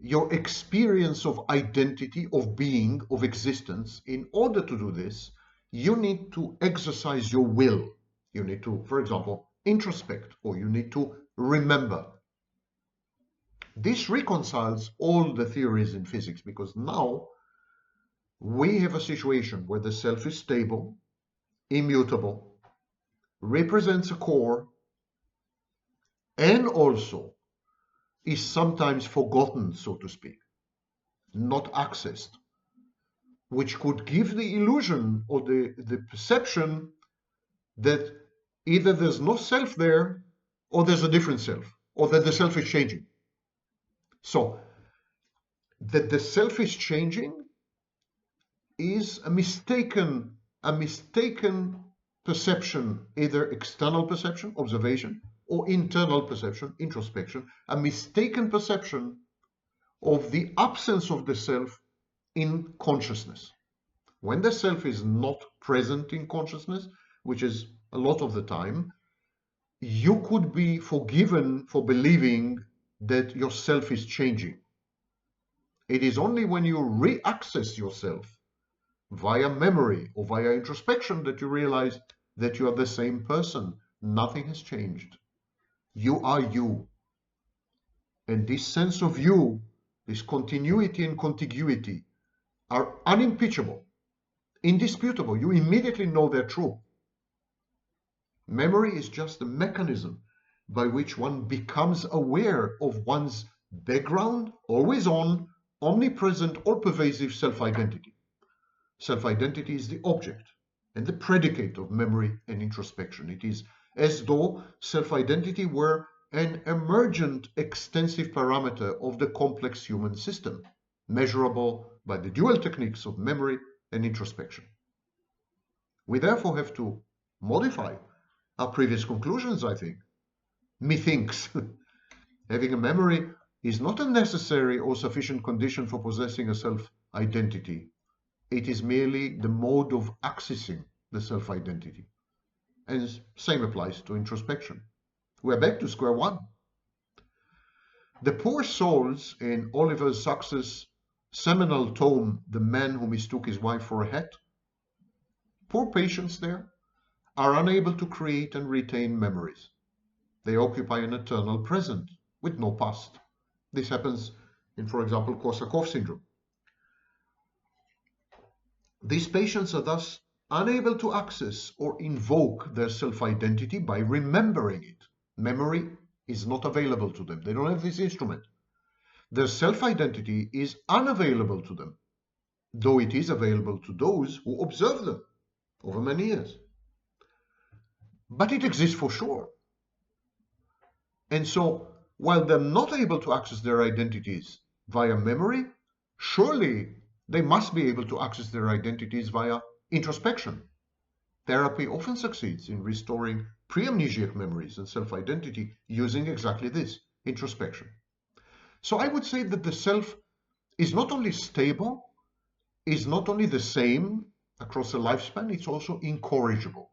your experience of identity, of being, of existence. In order to do this, you need to exercise your will. You need to, for example, introspect, or you need to remember. This reconciles all the theories in physics, because now we have a situation where the self is stable, immutable, represents a core, and also is sometimes forgotten, so to speak, not accessed, which could give the illusion or the perception that either there's no self there, or there's a different self, or that the self is changing. So, that the self is changing is a mistaken perception, either external perception, observation, or internal perception, introspection, a mistaken perception of the absence of the self in consciousness. When the self is not present in consciousness, which is a lot of the time, you could be forgiven for believing that yourself is changing. It is only when you re-access yourself via memory or via introspection that you realize that you are the same person. Nothing has changed. You are you. And this sense of you, this continuity and contiguity, are unimpeachable, indisputable. You immediately know they're true. Memory is just a mechanism by which one becomes aware of one's background, always on, omnipresent, all-pervasive self-identity. Self-identity is the object and the predicate of memory and introspection. It is as though self-identity were an emergent, extensive parameter of the complex human system, measurable by the dual techniques of memory and introspection. We therefore have to modify our previous conclusions, I think. Methinks having a memory is not a necessary or sufficient condition for possessing a self-identity. It is merely the mode of accessing the self-identity. And the same applies to introspection. We're back to square one. The poor souls in Oliver Sacks's seminal tome, The Man Who Mistook His Wife for a Hat, poor patients there are unable to create and retain memories. They occupy an eternal present with no past. This happens in, for example, Korsakov syndrome. These patients are thus unable to access or invoke their self-identity by remembering it. Memory is not available to them. They don't have this instrument. Their self-identity is unavailable to them, though it is available to those who observe them over many years. But it exists for sure. And so, while they're not able to access their identities via memory, surely they must be able to access their identities via introspection. Therapy often succeeds in restoring pre-amnesiac memories and self-identity using exactly this, introspection. So I would say that the self is not only stable, is not only the same across a lifespan, it's also incorrigible.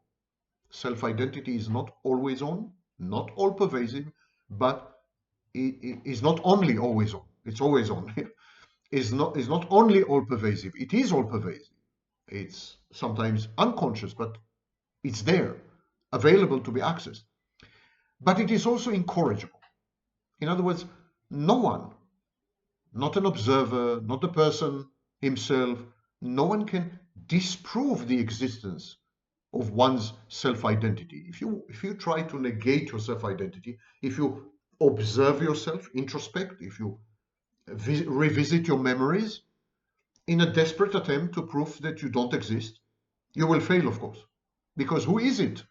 Self-identity is not always on, not all pervasive, but it is not only always on, it's always on. Is not only all pervasive, it is all pervasive. It's sometimes unconscious, but it's there, available to be accessed. But it is also incorrigible. In other words, no one, not an observer, not the person himself, no one can disprove the existence of one's self-identity. If you try to negate your self-identity, if you observe yourself, introspect, if you revisit your memories in a desperate attempt to prove that you don't exist, you will fail, of course. Because who is it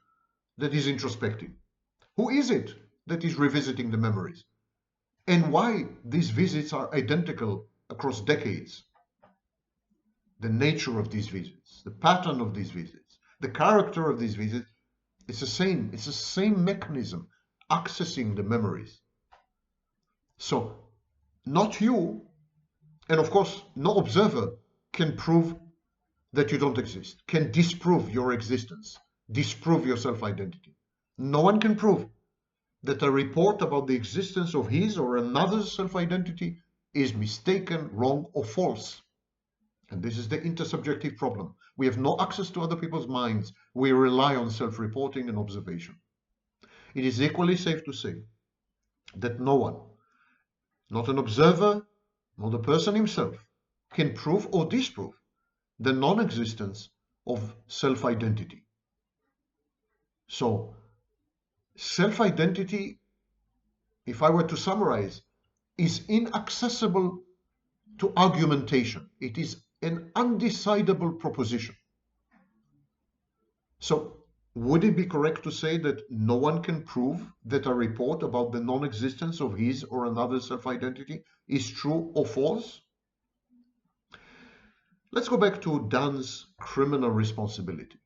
that is introspecting? Who is it that is revisiting the memories? And why these visits are identical across decades? The nature of these visits, the pattern of these visits, the character of these visits, it's the same. It's the same mechanism accessing the memories. So, not you, and of course, no observer can prove that you don't exist, can disprove your existence, disprove your self-identity. No one can prove that a report about the existence of his or another's self-identity is mistaken, wrong, or false. And this is the intersubjective problem. We have no access to other people's minds. We rely on self-reporting and observation. It is equally safe to say that no one, not an observer, nor the person himself, can prove or disprove the non-existence of self-identity. So, self-identity, if I were to summarize, is inaccessible to argumentation. It is an undecidable proposition. So, would it be correct to say that no one can prove that a report about the non-existence of his or another self-identity is true or false? Let's go back to Dan's criminal responsibility.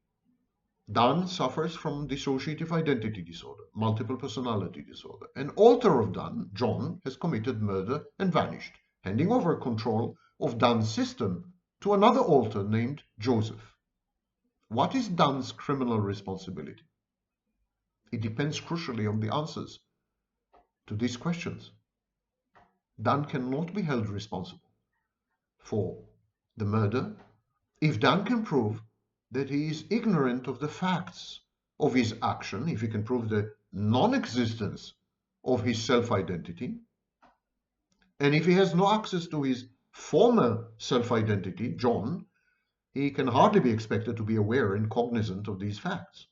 Dan suffers from dissociative identity disorder, multiple personality disorder. An alter of Dan, John, has committed murder and vanished, handing over control of Dan's system to another alter named Joseph. What is Dan's criminal responsibility? It depends crucially on the answers to these questions. Dan cannot be held responsible for the murder if Dan can prove that he is ignorant of the facts of his action, if he can prove the non-existence of his self-identity, and if he has no access to his former self-identity, John, he can hardly be expected to be aware and cognizant of these facts.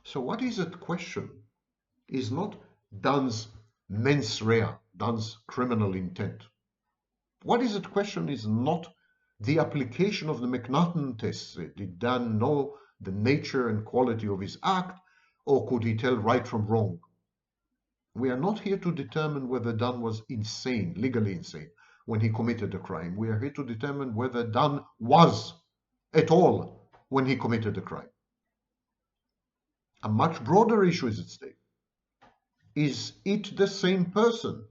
So what is at question is not Dan's mens rea, Dan's criminal intent. What is at question is not the application of the McNaughton test. Did Dan know the nature and quality of his act, or could he tell right from wrong? We are not here to determine whether Dan was insane, legally insane, when he committed the crime. We are here to determine whether Dan was at all when he committed the crime. A much broader issue is at stake. Is it the same person?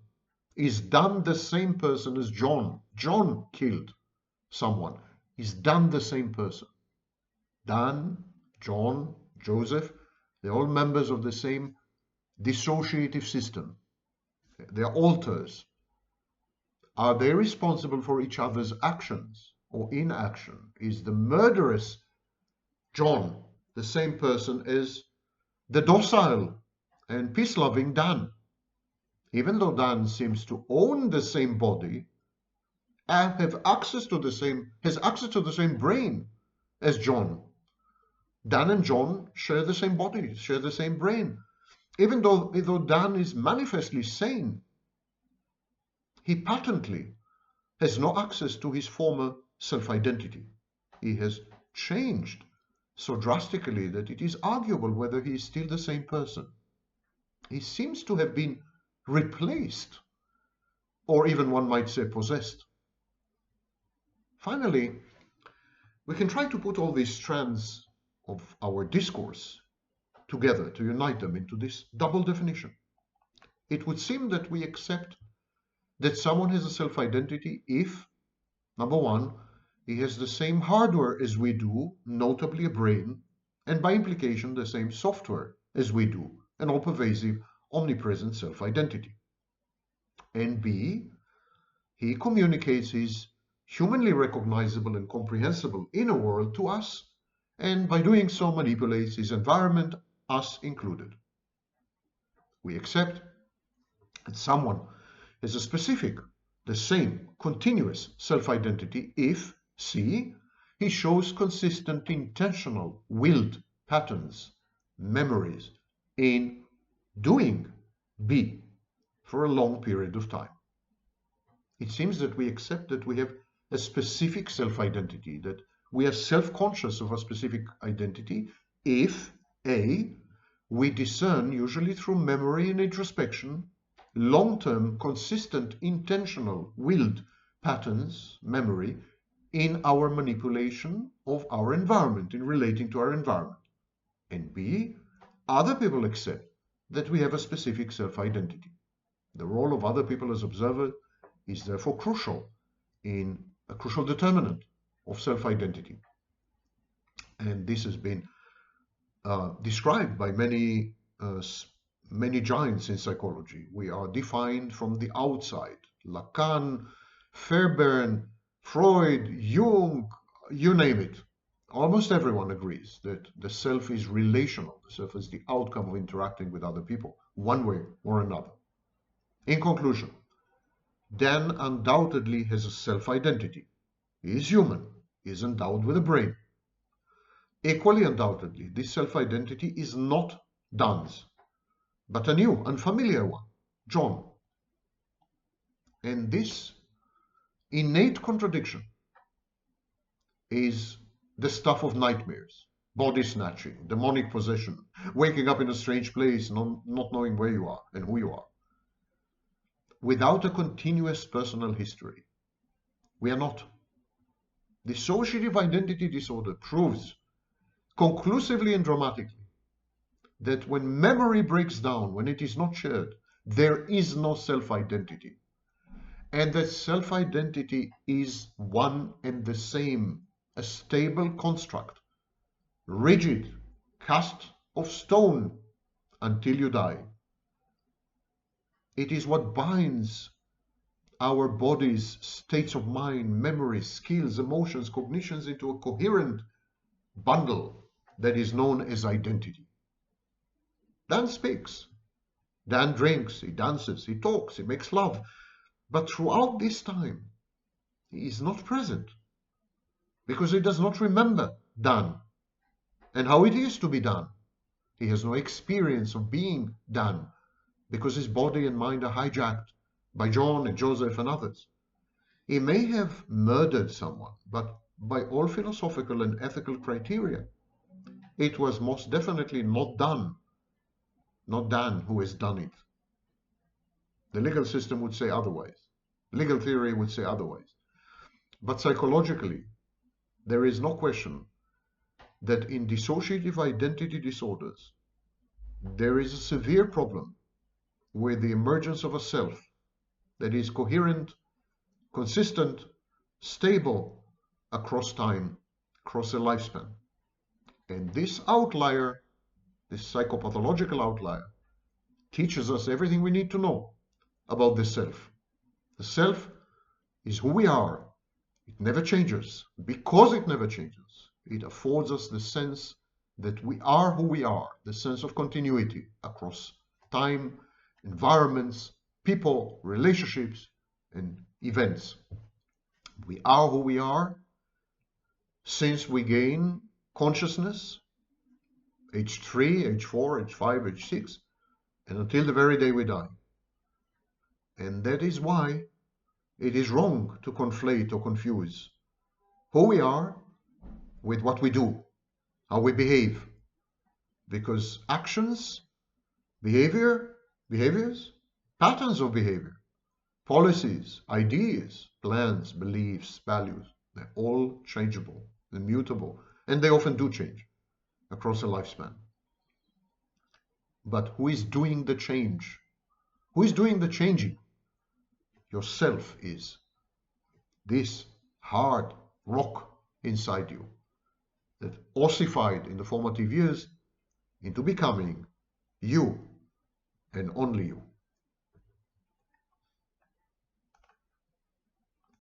Is Dan the same person as John? John killed someone. Is Dan the same person? Dan, John, Joseph, they're all members of the same dissociative system. They're alters. Are they responsible for each other's actions or inaction? Is the murderous John the same person as the docile and peace-loving Dan? Even though Dan seems to own the same body and has access to the same brain as John, Dan and John share the same body, share the same brain. Even though Dan is manifestly sane, he patently has no access to his former self-identity. He has changed so drastically that it is arguable whether he is still the same person. He seems to have been replaced, or even one might say possessed. Finally, we can try to put all these strands of our discourse together to unite them into this double definition. It would seem that we accept that someone has a self-identity if, number one, he has the same hardware as we do, notably a brain, and by implication the same software as we do, an all-pervasive, omnipresent self-identity. And B, he communicates his humanly recognizable and comprehensible inner world to us, and by doing so manipulates his environment, us included. We accept that someone has a specific, the same, continuous self-identity if, C, he shows consistent, intentional, willed patterns, memories in doing B for a long period of time. It seems that we accept that we have a specific self-identity, that we are self-conscious of a specific identity if, A, we discern, usually through memory and introspection, long-term, consistent, intentional, willed patterns, memory, in our manipulation of our environment, in relating to our environment. And B, other people accept that we have a specific self-identity. The role of other people as observers is therefore crucial, in a crucial determinant of self-identity. And this has been described by many giants in psychology. We are defined from the outside, Lacan, Fairbairn, Freud, Jung, you name it. Almost everyone agrees that the self is relational. The self is the outcome of interacting with other people, one way or another. In conclusion, Dan undoubtedly has a self-identity. He is human. He is endowed with a brain. Equally undoubtedly, this self-identity is not Dan's, but a new, unfamiliar one, John. And this innate contradiction is the stuff of nightmares, body snatching, demonic possession, waking up in a strange place, not knowing where you are and who you are. Without a continuous personal history, we are not. Dissociative identity disorder proves conclusively and dramatically that when memory breaks down, when it is not shared, there is no self-identity. And that self-identity is one and the same, a stable construct, rigid, cast of stone until you die. It is what binds our bodies, states of mind, memories, skills, emotions, cognitions into a coherent bundle that is known as identity. Dan speaks, Dan drinks, he dances, he talks, he makes love. But throughout this time, he is not present because he does not remember Dan and how it is to be Dan. He has no experience of being Dan because his body and mind are hijacked by John and Joseph and others. He may have murdered someone, but by all philosophical and ethical criteria, it was most definitely not Dan who has done it. The legal system would say otherwise. Legal theory would say otherwise. But psychologically, there is no question that in dissociative identity disorders, there is a severe problem with the emergence of a self that is coherent, consistent, stable across time, across a lifespan. And this outlier, this psychopathological outlier, teaches us everything we need to know about the self. The self is who we are. It never changes. Because it never changes, it affords us the sense that we are who we are, the sense of continuity across time, environments, people, relationships, and events. We are who we are since we gain consciousness, age 3, age 4, age 5, age 6, and until the very day we die. And that is why it is wrong to conflate or confuse who we are with what we do, how we behave. Because actions, behaviors, patterns of behavior, policies, ideas, plans, beliefs, values, they're all changeable, immutable, and they often do change across a lifespan. But who is doing the change? Who is doing the changing? Yourself is. This hard rock inside you that ossified in the formative years into becoming you and only you.